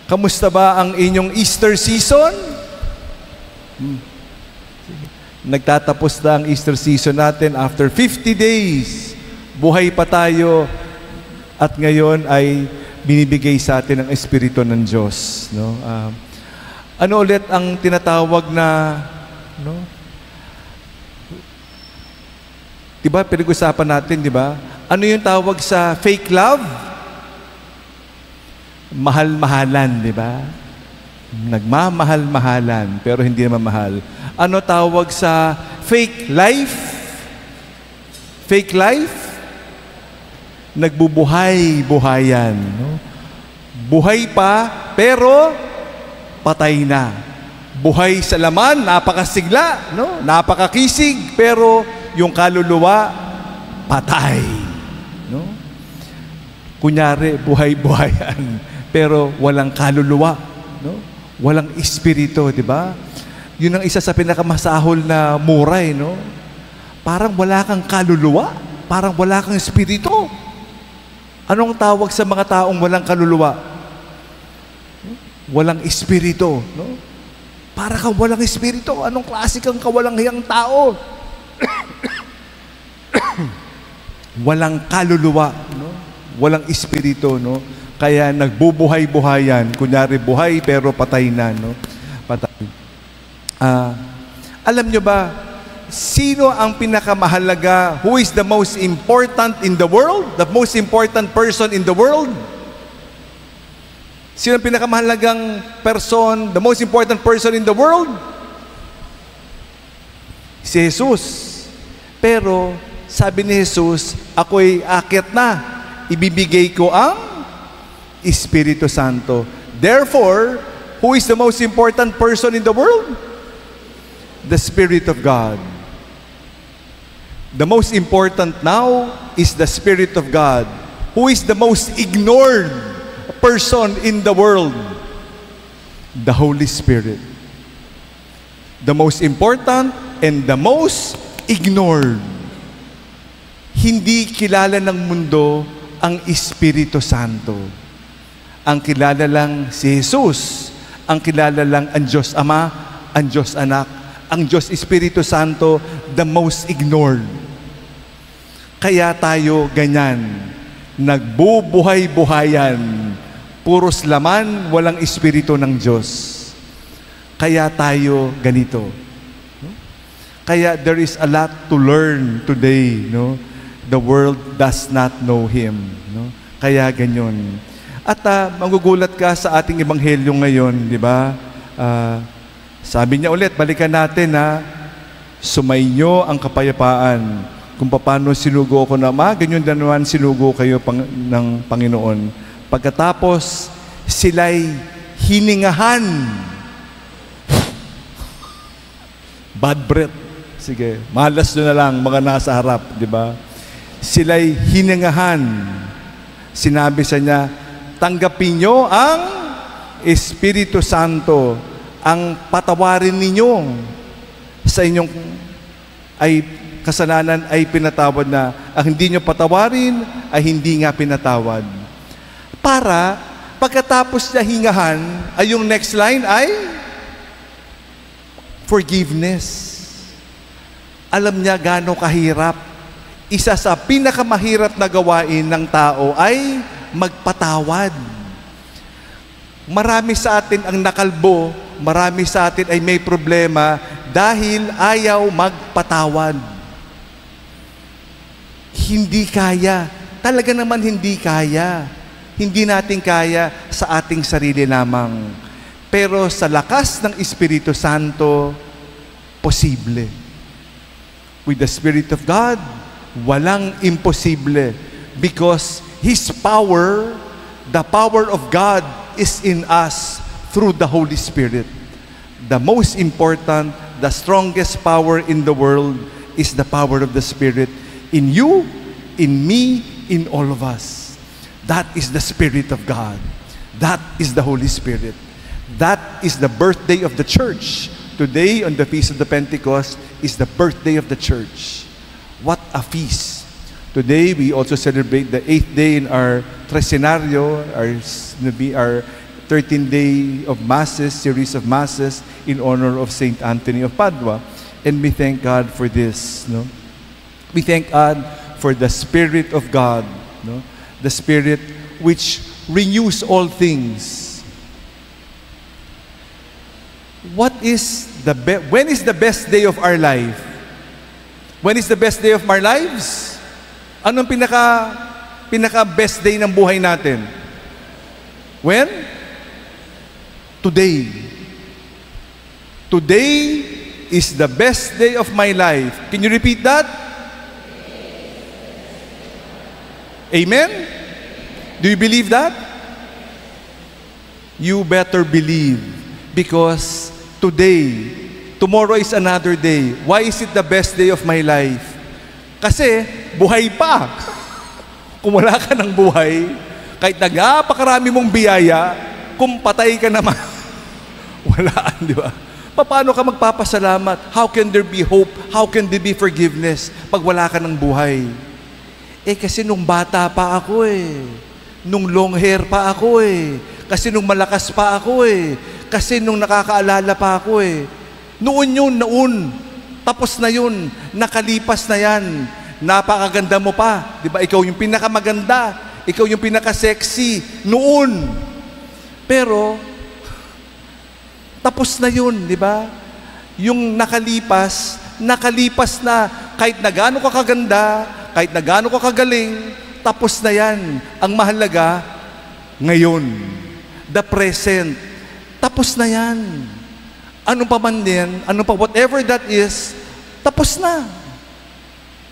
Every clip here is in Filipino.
Kamusta ba ang inyong Easter season? Nagtatapos na ang Easter season natin after 50 days. Buhay pa tayo at ngayon ay binibigay sa atin ang Espiritu ng Diyos. No? Ano ulit ang tinatawag na, no? Diba, pinag-usapan natin, diba? Ano yung tawag sa fake love? Mahal-mahalan, di ba? Nagmamahal-mahalan, pero hindi naman mahal. Ano tawag sa fake life? Fake life? Nagbubuhay-buhayan. No? Buhay pa, pero patay na. Buhay sa laman, napakasigla, no? Napakakisig, pero yung kaluluwa, patay. No? Kunyari, buhay-buhayan, pero walang kaluluwa, no? Walang espiritu, di ba? Yun ang isa sa pinakamasahol na muray, no? Parang wala kang kaluluwa, parang wala kang espiritu. Anong tawag sa mga taong walang kaluluwa? Walang espiritu, no? Para kang walang espiritu. Anong klase kang kawalang hiyang tao? Walang kaluluwa, no? Walang espiritu, no? Kaya nagbubuhay-buhayan. Kunyari buhay pero patay na, no? Patay. Alam nyo ba, sino ang pinakamahalaga? Who is the most important in the world? The most important person in the world? Sino ang pinakamahalagang person? The most important person in the world? Si Jesus. Pero, sabi ni Jesus, ako'y aakyat na. Ibibigay ko ang Espiritu Santo. Therefore, who is the most important person in the world? The Spirit of God. The most important now is the Spirit of God. Who is the most ignored person in the world? The Holy Spirit. The most important and the most ignored. Hindi kilala ng mundo ang Espiritu Santo. Ang kilala lang si Jesus. Ang kilala lang ang Diyos Ama, ang Diyos Anak, ang Diyos Espiritu Santo, the most ignored. Kaya tayo ganyan, nagbubuhay-buhayan, puros laman, walang Espiritu ng Diyos. Kaya tayo ganito. Kaya there is a lot to learn today, no? The world does not know Him, no? Kaya ganyan. At magugulat ka sa ating ebanghelyo ngayon, di ba? Sabi niya ulit, balikan natin na sumainyo ang kapayapaan. Kung paano sinugo ko na ganyan din naman sinugo kayo ng Panginoon. Pagkatapos, sila'y hiningahan. Bad breath. Sige, malas nyo na lang mga nasa harap, di ba? Sila'y hiningahan. Sinabi sa niya, tanggapin nyo ang Espiritu Santo, ang patawarin ninyo sa inyong ay kasalanan ay pinatawad na. Ang hindi nyo patawarin ay hindi nga pinatawad. Para pagkatapos niya hingahan, ay yung next line ay forgiveness. Alam niya gaano kahirap. Isa sa pinakamahirap na gawain ng tao ay magpatawad. Marami sa atin ang nakalbo, marami sa atin ay may problema dahil ayaw magpatawad. Hindi kaya. Talaga naman hindi kaya. Hindi natin kaya sa ating sarili lamang. Pero sa lakas ng Espiritu Santo, posible. With the Spirit of God, walang imposible. Because His power, the power of God is in us through the Holy Spirit. The most important, the strongest power in the world is the power of the Spirit in you, in me, in all of us. That is the Spirit of God. That is the Holy Spirit. That is the birthday of the church. Today, on the Feast of the Pentecost, is the birthday of the church. What a feast. Today, we also celebrate the 8th day in our Tresenario, our 13-day of masses, series of masses in honor of Saint Anthony of Padua. And we thank God for this. No? We thank God for the Spirit of God, no? The Spirit which renews all things. When is the best day of our life? When is the best day of our lives? Anong pinaka best day ng buhay natin? When? Today. Today is the best day of my life. Can you repeat that? Amen? Do you believe that? You better believe, because tomorrow is another day. Why is it the best day of my life? Kasi buhay pa. Kung wala ka ng buhay, kahit nagapakarami mong biyaya, kung patay ka naman, wala, di ba? Paano ka magpapasalamat? How can there be hope? How can there be forgiveness pag wala ka ng buhay? Kasi nung bata pa ako nung long hair pa ako kasi nung malakas pa ako kasi nung nakakaalala pa ako Noon. Tapos na yun. Nakalipas na yan. Napakaganda mo pa. Di ba? Ikaw yung pinakamaganda. Ikaw yung pinaka-sexy. Noon. Pero, tapos na yun, di ba? Yung nakalipas na. Kahit na gaano ka kaganda, kahit na gaano ka kagaling, tapos na yan. Ang mahalaga, ngayon. The present. Tapos na yan. Ano pa man din, whatever that is, tapos na.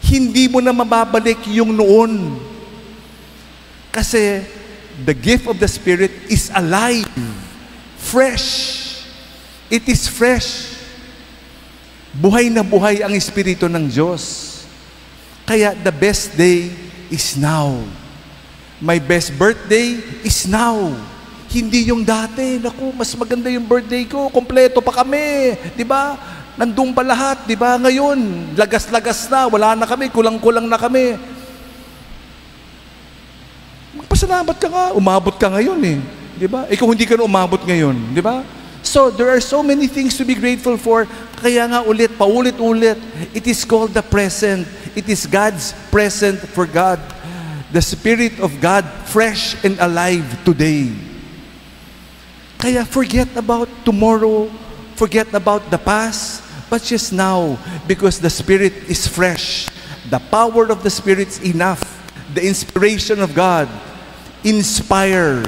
Hindi mo na mababalik yung noon. Kasi, the gift of the Spirit is alive. Fresh. It is fresh. Buhay na buhay ang Espiritu ng Diyos. Kaya the best day is now. My best birthday is now. Hindi yung dati. Naku, mas maganda yung birthday ko. Kompleto pa kami. Di ba? Nandun pa lahat. Di ba? Ngayon, lagas-lagas na. Wala na kami. Kulang-kulang na kami. Magpasalamat ka nga. Umabot ka ngayon Di ba? Ikaw hindi ka na umabot ngayon. Di ba? So, there are so many things to be grateful for. Kaya nga paulit-ulit. It is called the present. It is God's present for God. The Spirit of God, fresh and alive today. Kaya forget about tomorrow. Forget about the past. But just now, because the Spirit is fresh. The power of the Spirit is enough. The inspiration of God. Inspire.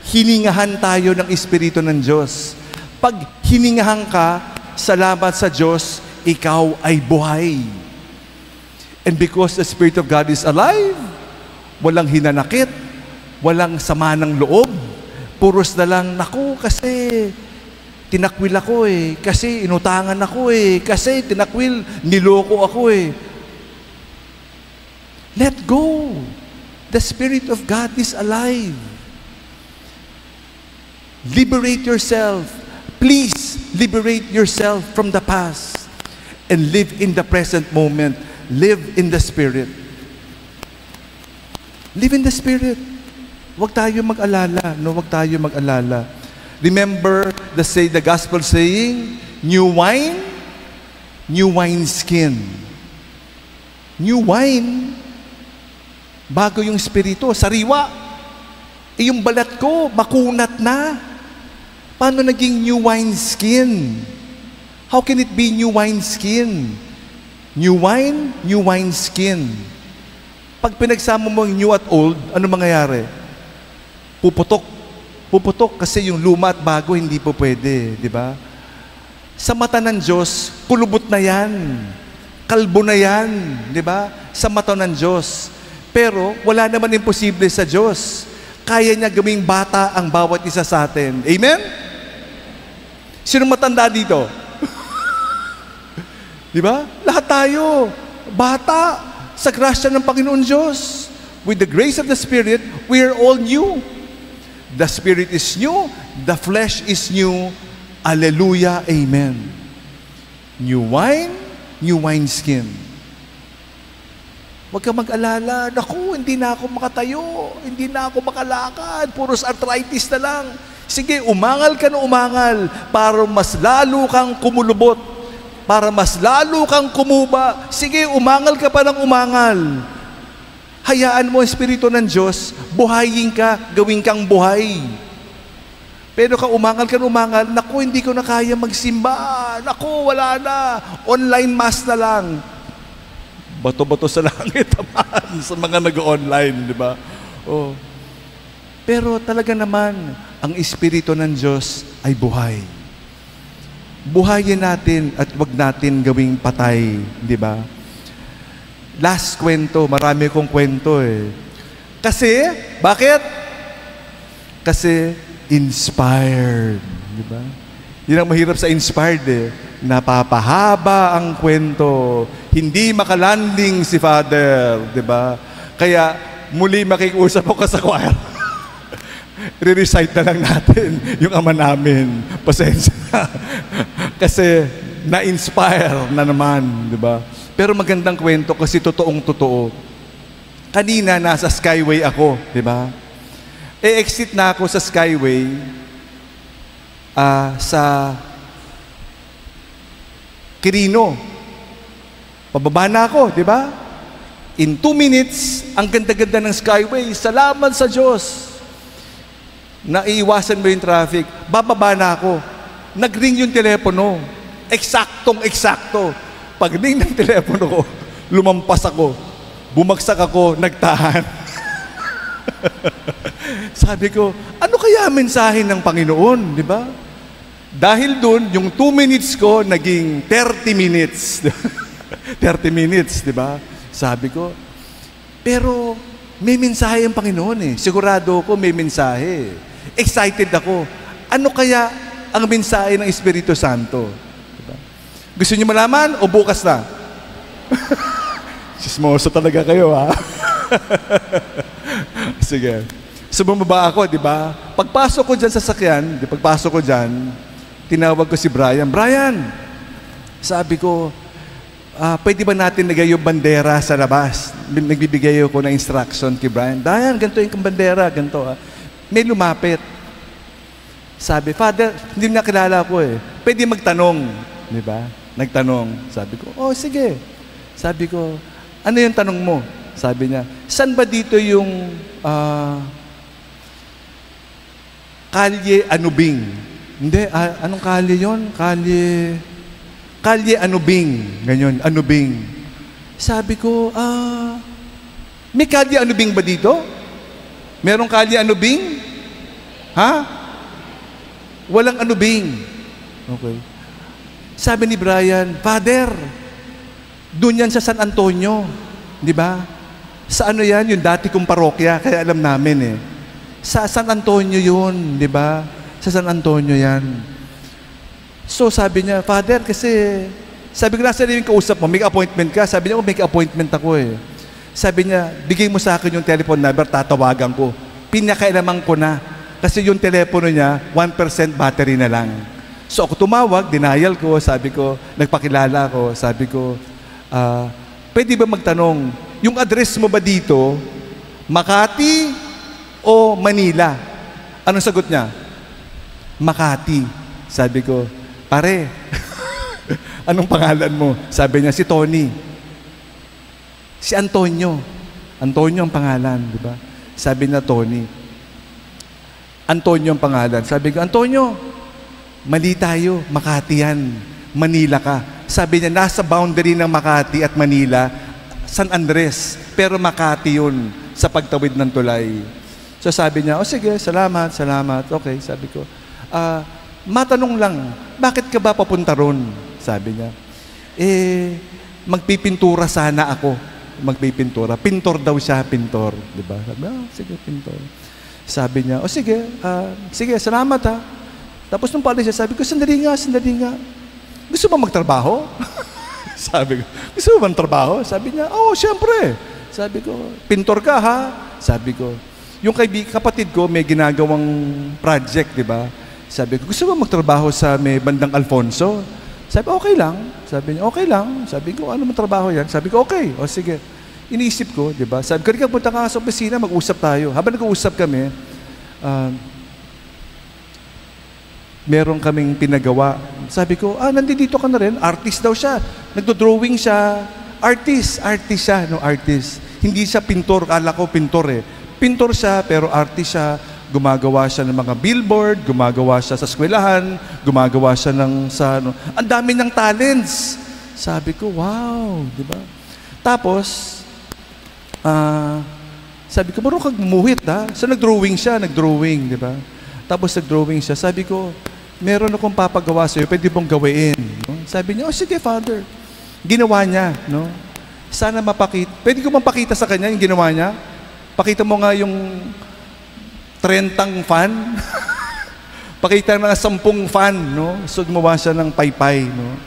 Hiningahan tayo ng Espiritu ng Diyos. Pag hiningahan ka, salamat sa Diyos, ikaw ay buhay. And because the Spirit of God is alive, walang hinanakit, walang sama ng loob, puros na lang, naku, kasi tinakwil ako kasi inutangan ako kasi tinakwil, niloko ako Let go. The Spirit of God is alive. Liberate yourself. Please liberate yourself from the past and live in the present moment. Live in the Spirit. Live in the Spirit. Huwag tayo mag-alala. Huwag tayo mag-alala. Remember the gospel saying, new wine, new wineskin. New wine, bago yung Espiritu, sariwa. Yung balat ko, makunat na. Paano naging new wineskin? How can it be new wineskin? New wine, new wineskin. Pag pinagsama mo yung new at old, ano mangyayari? Puputok. Puputok kasi yung luma at bago hindi po pwede, di ba? Sa mata ng Diyos, kulubot na yan. Kalbo na yan, di ba? Sa mata ng Diyos. Pero wala naman imposible sa Diyos. Kaya niya gawing bata ang bawat isa sa atin. Amen? Sino matanda dito? Di ba? Lahat tayo, bata, sa grasya ng Panginoon Diyos. With the grace of the Spirit, we are all new. The Spirit is new, the flesh is new. Alleluia, amen. New wine, new wineskin. Huwag ka mag-alala, naku, hindi na ako makatayo, hindi na ako makalakad, puros arthritis na lang. Sige, umangal ka na umangal para mas lalo kang kumulubot, para mas lalo kang kumuba. Sige, umangal ka pa ng umangal. Hayaan mo ang Espiritu ng Diyos, buhayin ka, gawin kang buhay. Pero umangal ka na umangal, naku, hindi ko na kaya magsimba. Naku, wala na. Online mass na lang. Bato-bato sa langit naman sa mga nag-online, di ba? Oh. Pero talaga naman, ang Espiritu ng Diyos ay buhay. Buhayin natin at wag natin gawing patay, di ba? Last kwento, marami kong kwento eh. Kasi, bakit? Kasi inspired, di ba? Yun ang mahirap sa inspired eh. Napapahaba ang kwento. Hindi makalanding si Father, di ba? Kaya muli makikusap ako sa choir. Re-recite na lang natin yung ama namin. Pasensya na. Kasi na-inspire na naman, di ba? Pero magandang kwento kasi totoong-totoo. Kanina nasa Skyway ako, di ba? E-exit na ako sa Skyway sa Quirino. Pababa na ako, di ba? In 2 minutes, ang ganda-ganda ng Skyway. Salamat sa Diyos. Naiiwasan mo yung traffic. Bababa na ako. Nag-ring yung telepono. Eksaktong-eksakto. Pag-ring ng telepono ko, lumampas ako. Bumagsak ako, nagtahan. Sabi ko, ano kaya mensahe ng Panginoon, di ba? Dahil dun, yung 2 minutes ko, naging 30 minutes. 30 minutes, di ba? Sabi ko, pero may mensahe ang Panginoon eh. Sigurado ko may mensahe. Excited ako. Ano kaya ang mensahe ng Espiritu Santo? Diba? Gusto niyo malaman o bukas na? Sismoso talaga kayo, ha? Sige. So bumaba ako, di ba? Pagpasok ko dyan sa sakyan, pagpasok ko dyan, tinawag ko si Brian. Brian, sabi ko, pwede ba natin lagay yung bandera sa labas? Nagbibigay ako ng instruction kay Brian. Brian, ganito yung bandera, ganito. May lumapit. Sabi, Father, hindi na kilala ko eh. Pwede magtanong. Di ba? Nagtanong. Sabi ko, oh, sige. Sabi ko, ano yung tanong mo? Sabi niya, saan ba dito yung Kalye Anubing? Hindi, anong kalye yon? Kalye Anubing. Ganyan, Anubing. Sabi ko, may Kalye Anubing ba dito? Merong Kalye Anubing? Ha? Walang Anubing. Okay. Sabi ni Brian, Father, doon yan sa San Antonio. Di ba? Sa ano yan? Yung dati kong parokya, kaya alam namin eh. Sa San Antonio yun, di ba? Sa San Antonio yan. So sabi niya, Father, kasi, sabi ko, nasa rin yung kausap mo, may appointment ka? Sabi niya, oh, may appointment ako eh. Sabi niya, bigay mo sa akin yung telephone number, tatawagan ko. Pinakailaman ko na. Kasi yung telepono niya, 1% battery na lang. So ako tumawag, denial ko, sabi ko, nagpakilala ko, sabi ko, pwede ba magtanong, yung address mo ba dito, Makati o Manila? Anong sagot niya? Makati. Sabi ko, pare, anong pangalan mo? Sabi niya, si Tony. Si Antonio. Antonio ang pangalan, di ba? Sabi niya, Tony. Antonio ang pangalan. Sabi ko, Antonio, mali tayo. Makati yan. Manila ka. Sabi niya, nasa boundary ng Makati at Manila, San Andres. Pero Makati yun sa pagtawid ng tulay. So sabi niya, oh sige, salamat, salamat. Okay, sabi ko, matanong lang, bakit ka ba papunta ron? Sabi niya, magpipintura sana ako. Magpipintura. Pintor daw siya, pintor. Diba? Sabi, sige, pintor. Sabi niya, oh sige, sige, salamat ha. Tapos nung pala siya, sabi ko, sandali nga. Gusto mo magtrabaho? Sabi ko, gusto mo magtrabaho? Sabi niya, oh, syempre. Sabi ko, pintor ka ha? Sabi ko, yung kapatid ko may ginagawang project, di ba? Sabi ko, gusto mo magtrabaho sa may bandang Alfonso? Sabi, okay lang. Sabi niya, okay lang. Sabi ko, ano magtrabaho yan? Sabi ko, okay. O sige. Iniisip ko, di ba? Sabi ko, punta ka sa opisina, mag-usap tayo. Habang nag-uusap kami, meron kaming pinagawa. Sabi ko, nandito ka na rin. Artist daw siya. Nagdo-drawing siya. Artist siya, no, artist. Hindi siya pintor. Kala ko pintor eh. Pintor siya, pero artist siya. Gumagawa siya ng mga billboard, gumagawa siya sa eskwelahan, gumagawa siya ang dami ng talents. Sabi ko, wow, di ba? Tapos, sabi ko, marunong kang gumuhit, ha? So, nagdrawing, di ba? Tapos, nagdrawing siya. Sabi ko, meron akong papagawa sa'yo, pwede mong gawin. No? Sabi niya, sige, Father. Ginawa niya, no? Sana mapakita. Pwede ko mapakita sa kanya yung ginawa niya? Pakita mo nga yung 30 fan. Pakita ng 10 fan, no? So, gumawa siya ng paypay, no?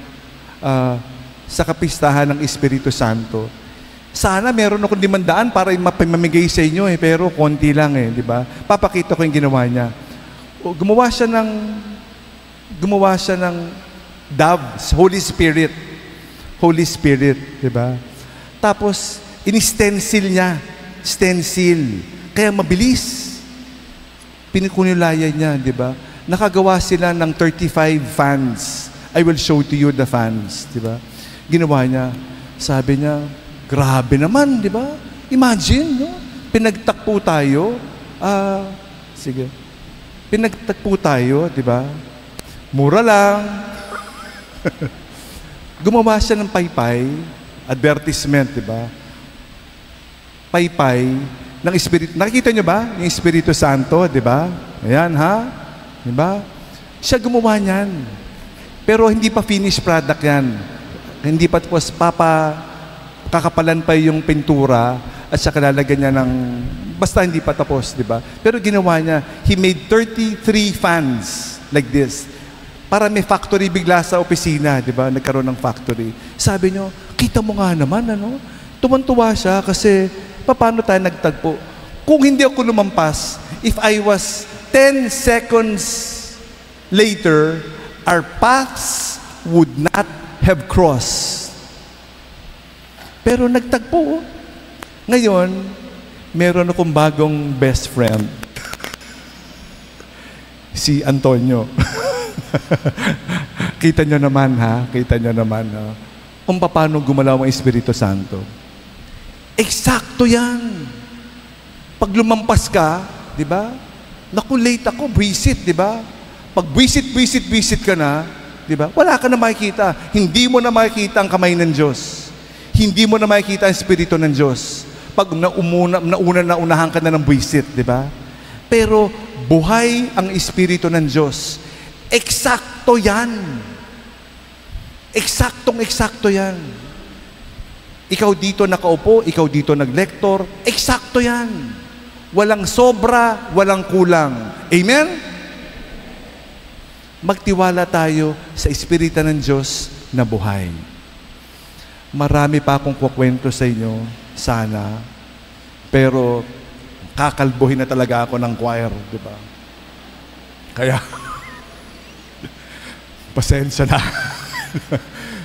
Sa kapistahan ng Espiritu Santo. Sana meron akong 500 para mapamigay sa inyo pero konti lang di ba? Papakita ko yung ginawa niya. Gumawa siya ng dove, Holy Spirit. Holy Spirit, di ba? Tapos in-stencil niya, stencil. Kaya mabilis. Pinikunulayan niya, di ba? Nakagawa sila ng 35 fans. I will show to you the fans, di ba? Ginawa niya. Sabi niya, grabe naman, di ba? Imagine, no? Pinagtakpo tayo. Sige. Pinagtakpo tayo, di ba? Mura lang. Gumawa siya ng paypay, advertisement, di ba? Paypay ng Espiritu. Nakikita niyo ba? Yung Espiritu Santo, di ba? Ayan, ha? Di ba? Siya gumawa niyan. Pero hindi pa finished product yan. Hindi pa tapos kakapalan pa yung pintura at saka lalagyan niya ng basta hindi pa tapos, di ba? Pero ginawa niya, he made 33 fans like this. Para may factory bigla sa opisina, di ba? Nagkaroon ng factory. Sabi niyo, kita mo nga naman, ano? Tuwan-tuwa siya kasi paano tayo nagtagpo? Kung hindi ako lumampas, if I was 10 seconds later, our paths would not have crossed. Pero nagtagpo. Ngayon, meron akong bagong best friend. Si Antonio. Kita nyo naman, ha? Kita nyo naman, ha? Kung paano gumalaw ang Espiritu Santo. Eksakto yan. Pag lumampas ka, di ba? Naku, late ako, visit, di ba? Pag visit ka na, di ba? Wala ka na makikita. Hindi mo na makikita ang kamay ng Diyos. Hindi mo na makikita ang Espiritu ng Diyos. Pag naunahan ka na ng visit, di ba? Pero buhay ang Espiritu ng Diyos. Eksakto yan. Eksaktong-eksakto yan. Ikaw dito nakaupo, ikaw dito naglektor, eksakto yan. Walang sobra, walang kulang. Amen? Magtiwala tayo sa Espiritu ng Diyos na buhay. Marami pa akong kukwento sa inyo, sana. Pero kakalbuhin na talaga ako ng choir, di ba? Kaya, pasensya na.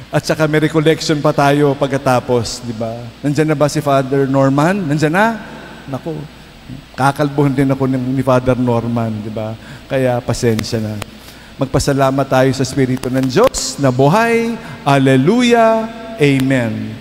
At saka may recollection pa tayo pagkatapos, di ba? Nandyan na ba si Father Norman? Nandyan na? Naku, kakalbuhin din ako ni Father Norman, di ba? Kaya pasensya na. Magpasalamat tayo sa Espiritu ng Diyos na buhay. Alleluia. Amen.